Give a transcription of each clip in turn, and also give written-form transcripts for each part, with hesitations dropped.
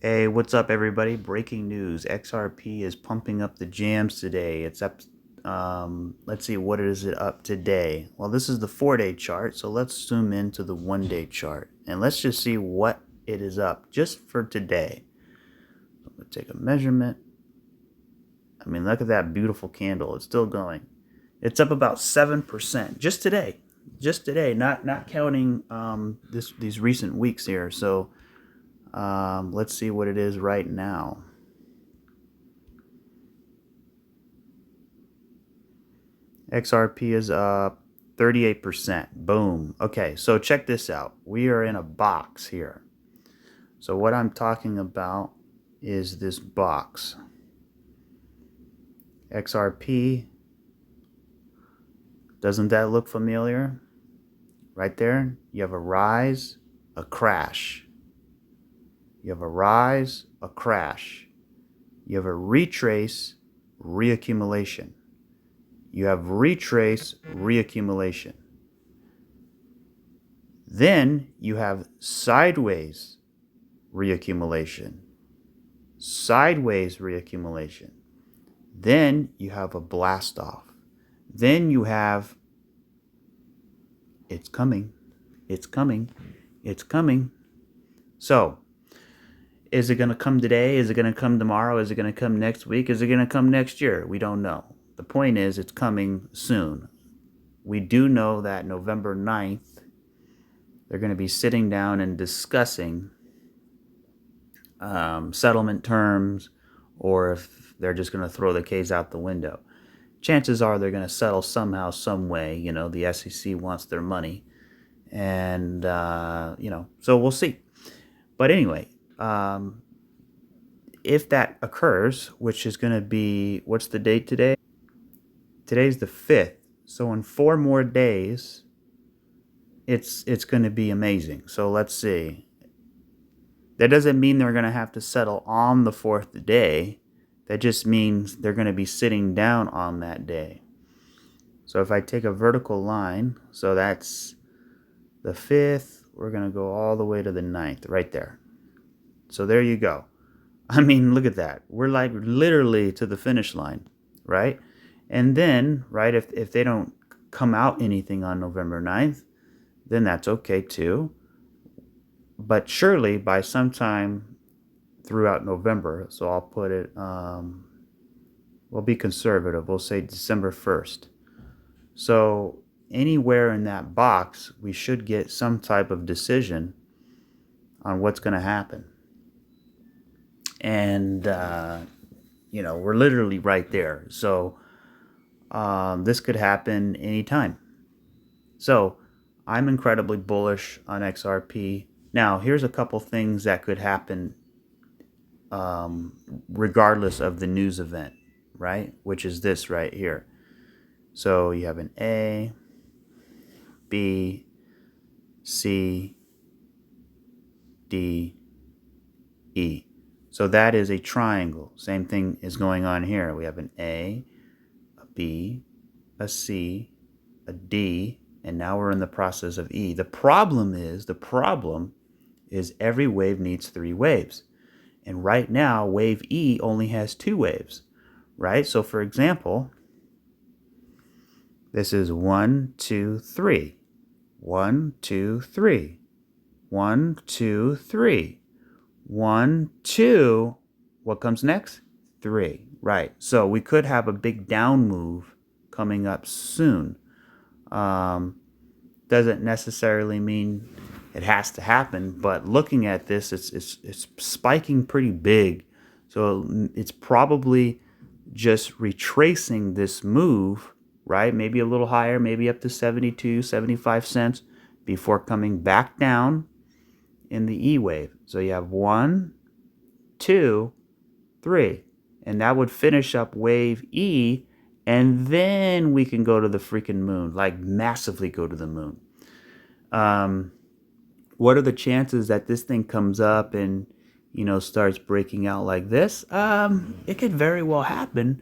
Hey, what's up, everybody? Breaking news. XRP is pumping up the jams today. It's up, let's see, what is it up today? Well, this is the 4-day chart, so let's zoom into the 1-day chart. And let's just see what it is up just for today. I'm going to take a measurement. I mean, look at that beautiful candle. It's still going. It's up about 7% just today. Just today, not counting these recent weeks here. So let's see what it is right now. XRP is up 38%. Boom. Okay, so check this out. We are in a box here. So what I'm talking about is this box. XRP. Doesn't that look familiar? Right there, you have a rise, a crash. You have a rise, a crash. You have a retrace, reaccumulation. You have retrace, reaccumulation. Then you have sideways reaccumulation. Sideways reaccumulation. Then you have a blast off. Then you have, it's coming, it's coming, it's coming. So, is it going to come today? Is it going to come tomorrow? Is it going to come next week? Is it going to come next year? We don't know. The point is, it's coming soon. We do know that November 9th, they're going to be sitting down and discussing settlement terms, or if they're just going to throw the case out the window. Chances are they're going to settle somehow, some way. You know, the SEC wants their money. And, so we'll see. But anyway, if that occurs, which is going to be, what's the date today? Today's the 5th. So in 4 more days, it's going to be amazing. So let's see. That doesn't mean they're going to have to settle on the 4th day. That just means they're going to be sitting down on that day. So if I take a vertical line, so that's the 5th, we're going to go all the way to the 9th, right there. So there you go. I mean, look at that. We're like literally to the finish line, right? And then, right, if they don't come out anything on November 9th, then that's okay too. But surely by sometime throughout November, so I'll put it, we'll be conservative. We'll say December 1st. So anywhere in that box, we should get some type of decision on what's going to happen. And, we're literally right there. So this could happen anytime. So I'm incredibly bullish on XRP. Now, here's a couple things that could happen regardless of the news event, right? Which is this right here. So you have an A, B, C, D, E. So that is a triangle. Same thing is going on here. We have an A, a B, a C, a D, and now we're in the process of E. The problem is every wave needs 3 waves. And right now, wave E only has 2 waves, right? So for example, this is 1, 2, 3. 1, 2, 3. 1, 2, 3. 1, 2. What comes next? 3. Right. So we could have a big down move coming up soon. Doesn't necessarily mean it has to happen, but looking at this, it's spiking pretty big. So it's probably just retracing this move, right? Maybe a little higher, maybe up to 72, 75 cents before coming back down in the E wave. So you have 1, 2, 3, and that would finish up wave E, and then we can go to the freaking moon, like massively go to the moon. What are the chances that this thing comes up and, starts breaking out like this? It could very well happen,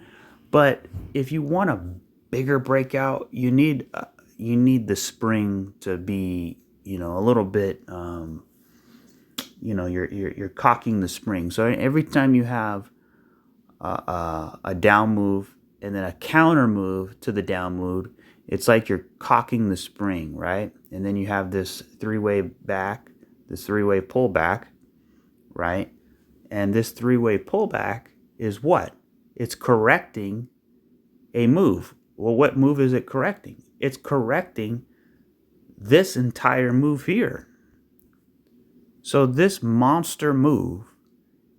but if you want a bigger breakout, you need the spring to be, a little bit, you're cocking the spring. So every time you have a down move and then a counter move to the down move, it's like you're cocking the spring, right? And then you have this three-way pullback, right? And this three-way pullback is what? It's correcting a move. Well, what move is it correcting? It's correcting this entire move here. So this monster move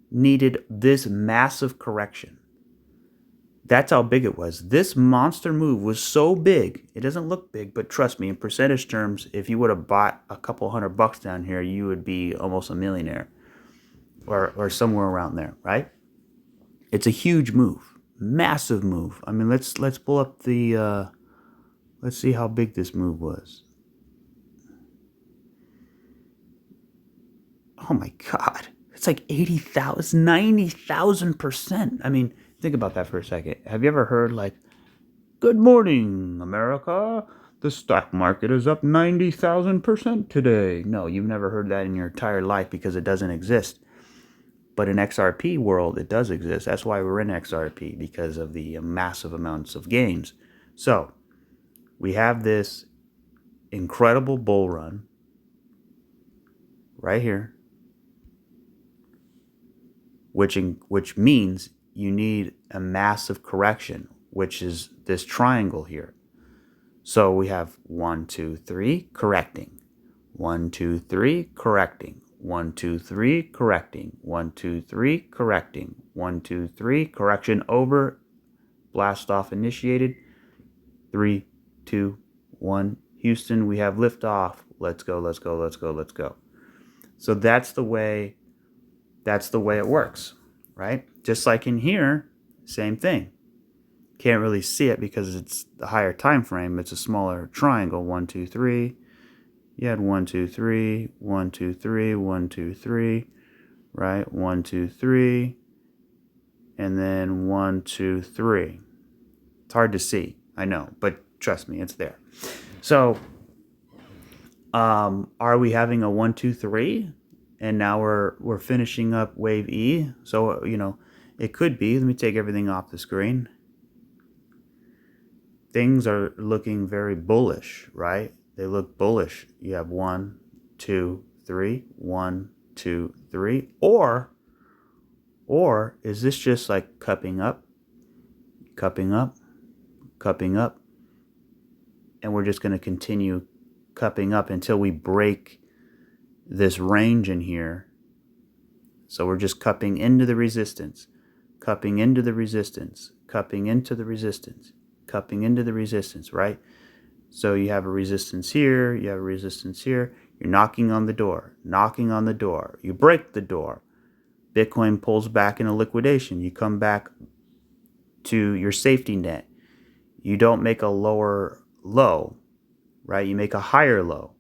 needed this massive correction. That's how big it was. This monster move was so big. It doesn't look big, but trust me, in percentage terms, if you would have bought a couple $100 down here, you would be almost a millionaire or somewhere around there, right? It's a huge move, massive move. I mean, let's pull up the, let's see how big this move was. Oh my God. It's like 80,000, 90,000%. I mean, think about that for a second. Have you ever heard like, "Good morning, America. The stock market is up 90,000% today"? No, you've never heard that in your entire life because it doesn't exist. But in XRP world, it does exist. That's why we're in XRP, because of the massive amounts of gains. So we have this incredible bull run right here, which means you need a massive correction, which is this triangle here. So we have 1, 2, 3, correcting. 1, 2, 3, correcting. 1, 2, 3, correcting. 1, 2, 3, correcting. 1, 2, 3, correction over. Blast off initiated. 3, 2, 1. Houston, we have liftoff. Let's go, let's go, let's go, let's go. So that's the way it works, right? Just like in here, same thing. Can't really see it because it's the higher time frame. It's a smaller triangle. 1, 2, 3. You had 1, 2, 3, 1, 2, 3, 1, 2, 3, right? 1, 2, 3, and then 1, 2, 3. It's hard to see, I know, but trust me, it's there. So, are we having a 1, 2, 3? And now we're finishing up wave E. So, it could be. Let me take everything off the screen. Things are looking very bullish, right? They look bullish. You have 1, 2, 3, 1, 2, 3. Or is this just like cupping up, cupping up, cupping up, and we're just going to continue cupping up until we break this range in here. So we're just cupping into the resistance, cupping into the resistance, cupping into the resistance, cupping into the resistance, right? So you have a resistance here, you have a resistance here. You're knocking on the door, knocking on the door. You break the door. Bitcoin pulls back in a liquidation. You come back to your safety net. You don't make a lower low, right? You make a higher low.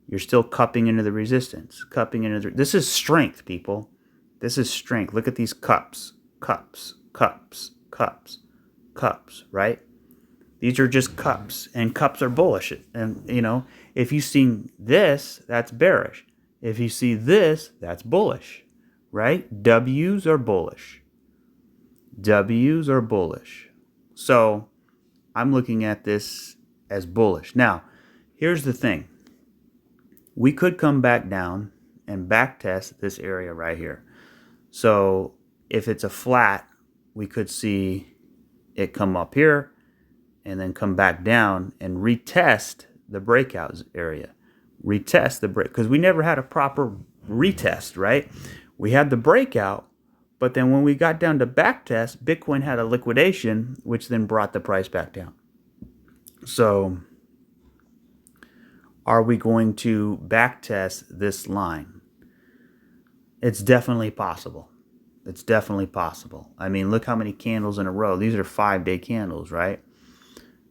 You're still cupping into the resistance, cupping into the... This is strength, people. This is strength. Look at these cups, cups, cups, cups, cups, right? These are just cups, and cups are bullish. And, if you see this, that's bearish. If you see this, that's bullish, right? W's are bullish. W's are bullish. So I'm looking at this as bullish. Now, here's the thing. We could come back down and back test this area right here. So if it's a flat, we could see it come up here and then come back down and retest the breakout area. Retest the break, because we never had a proper retest, right? We had the breakout, but then when we got down to back test, Bitcoin had a liquidation, which then brought the price back down. So are we going to back test this line? It's definitely possible. It's definitely possible. I mean, look how many candles in a row. These are 5-day candles, right?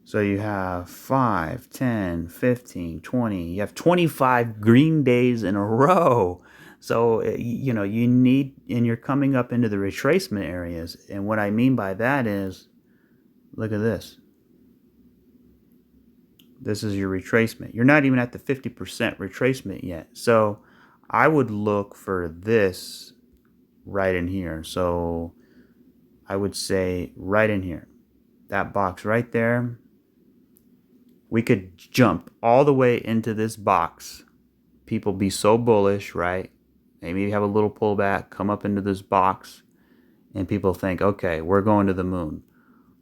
So you have 5, 10, 15, 20. You have 25 green days in a row. So, you need, and you're coming up into the retracement areas. And what I mean by that is, look at this. This is your retracement. You're not even at the 50% retracement yet. So I would look for this right in here. So I would say right in here, that box right there. We could jump all the way into this box. People be so bullish, right? Maybe have a little pullback, come up into this box, and people think, okay, we're going to the moon.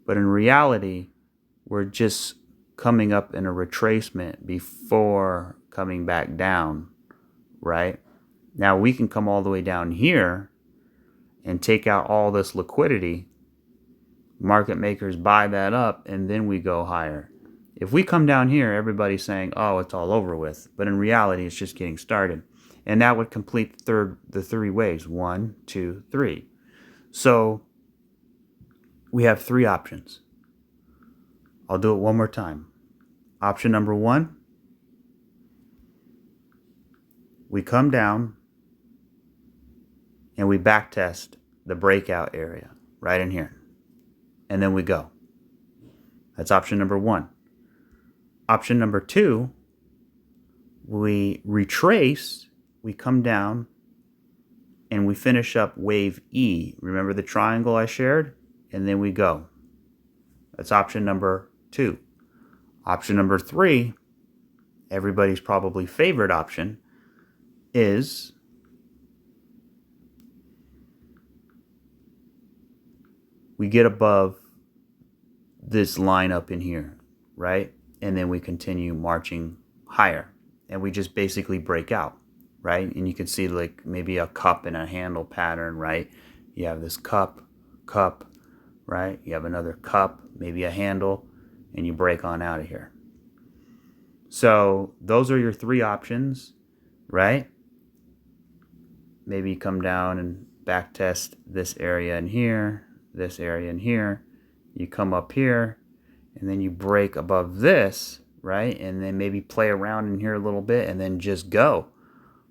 But in reality, we're just coming up in a retracement before coming back down, right? Now we can come all the way down here and take out all this liquidity. Market makers buy that up, and then we go higher. If we come down here, everybody's saying, oh, it's all over with. But in reality, it's just getting started. And that would complete the three waves. 1, 2, 3. So we have three options. I'll do it one more time. Option number 1, we come down and we backtest the breakout area right in here. And then we go. That's option number 1. Option number 2, we retrace, we come down, and we finish up wave E. Remember the triangle I shared? And then we go. That's option number 2. Option number 3, everybody's probably favorite option, is we get above this line up in here, right? And then we continue marching higher. And we just basically break out, right? And you can see like maybe a cup and a handle pattern, right? You have this cup, right? You have another cup, maybe a handle, and you break on out of here. So those are your three options, right? Maybe you come down and back test this area in here, this area in here. You come up here, and then you break above this, right? And then maybe play around in here a little bit and then just go,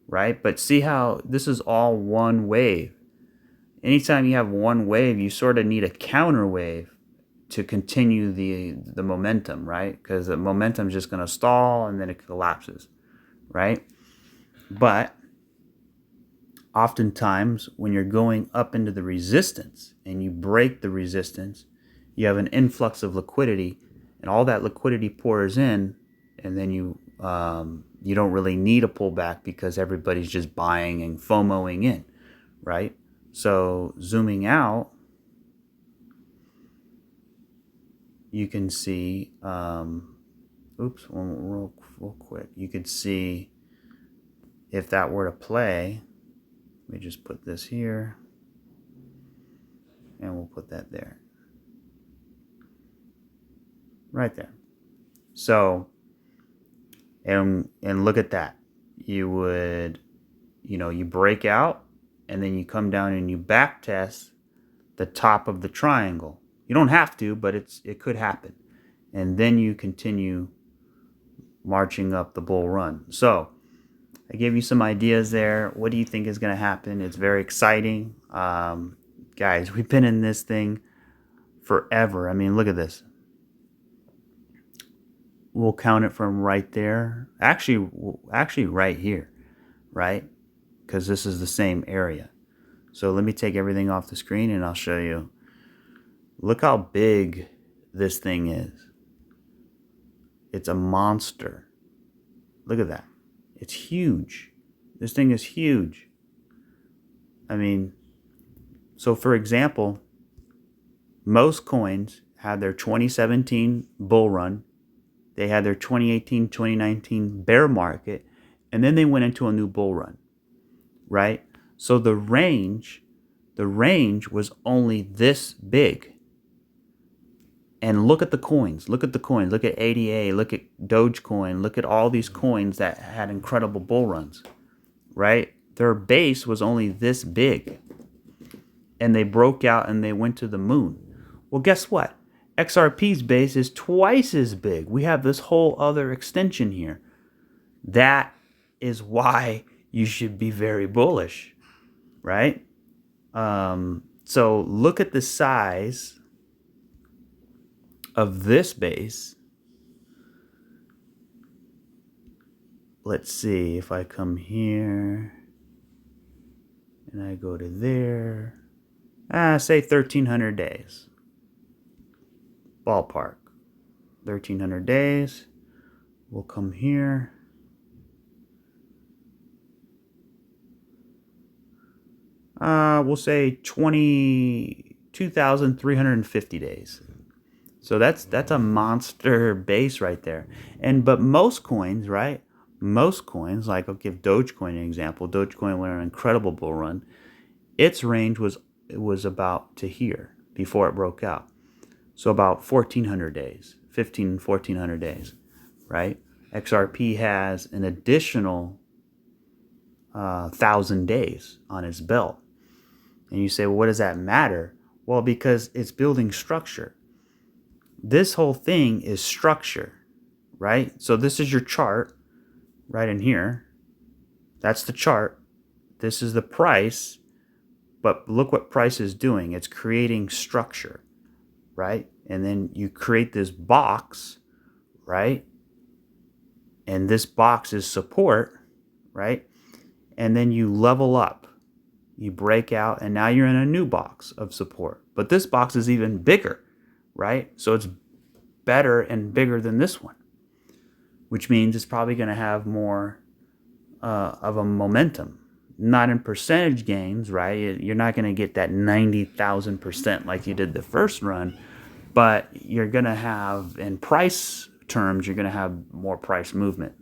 right? But see how this is all one wave. Anytime you have one wave, you sort of need a counter wave to continue the momentum, right? Because the momentum is just going to stall and then it collapses, right? But oftentimes when you're going up into the resistance and you break the resistance, you have an influx of liquidity, and all that liquidity pours in, and then you don't really need a pullback because everybody's just buying and FOMOing in, right? So zooming out, you can see, real quick, you could see if that were to play. Let me just put this here, and we'll put that there. Right there. So, and look at that. You would, you break out, and then you come down and you back test the top of the triangle. You don't have to, but it could happen. And then you continue marching up the bull run. So, I gave you some ideas there. What do you think is going to happen? It's very exciting. Guys, we've been in this thing forever. I mean, look at this. We'll count it from right there. Actually right here, right? Because this is the same area. So let me take everything off the screen and I'll show you. Look how big this thing is. It's a monster. Look at that. It's huge. This thing is huge. I mean, so for example, most coins had their 2017 bull run. They had their 2018, 2019 bear market, and then they went into a new bull run, right? So the range was only this big. And look at the coins. Look at the coins. Look at ADA. Look at Dogecoin. Look at all these coins that had incredible bull runs, right? Their base was only this big. And they broke out and they went to the moon. Well, guess what? XRP's base is twice as big. We have this whole other extension here. That is why you should be very bullish, right? So look at the size of this base. Let's see if I come here. and I go to there, say 1,300 days. Ballpark. 1,300 days. We'll come here. We'll say 22,350 days. So that's a monster base right there. But most coins, right? Most coins, like I'll give Dogecoin an example. Dogecoin went on an incredible bull run. Its range was about to here before it broke out. So about 1,400 days, 1,400 days, right? XRP has an additional 1,000 days on its belt. And you say, well, what does that matter? Well, because it's building structure. This whole thing is structure, right? So this is your chart right in here. That's the chart. This is the price. But look what price is doing. It's creating structure, right? And then you create this box, right? And this box is support, right? And then you level up. You break out, and now you're in a new box of support. But this box is even bigger, right? So it's better and bigger than this one, which means it's probably going to have more of a momentum. Not in percentage gains, right? You're not going to get that 90,000% like you did the first run, but you're going to have, in price terms, you're going to have more price movement.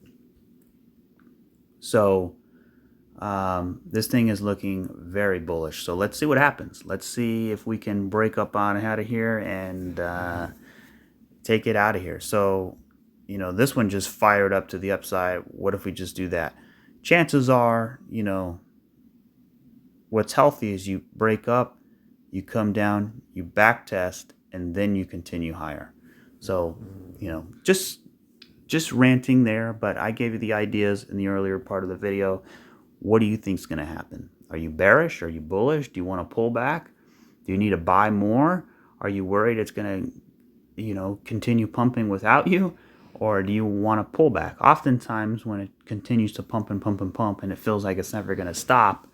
So this thing is looking very bullish. So let's see what happens. Let's see if we can break up on out of here and take it out of here. So, you know, this one just fired up to the upside. What if we just do that? Chances are, you know, what's healthy is you break up, you come down, you back test, and then you continue higher. So, you know, just ranting there, but I gave you the ideas in the earlier part of the video. What do you think is going to happen? Are you bearish? Are you bullish? Do you want to pull back? Do you need to buy more? Are you worried it's going to, you know, continue pumping without you? Or do you want to pull back? Oftentimes when it continues to pump and pump and pump and it feels like it's never going to stop,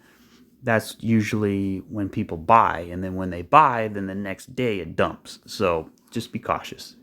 that's usually when people buy. And then when they buy, then the next day it dumps. So just be cautious.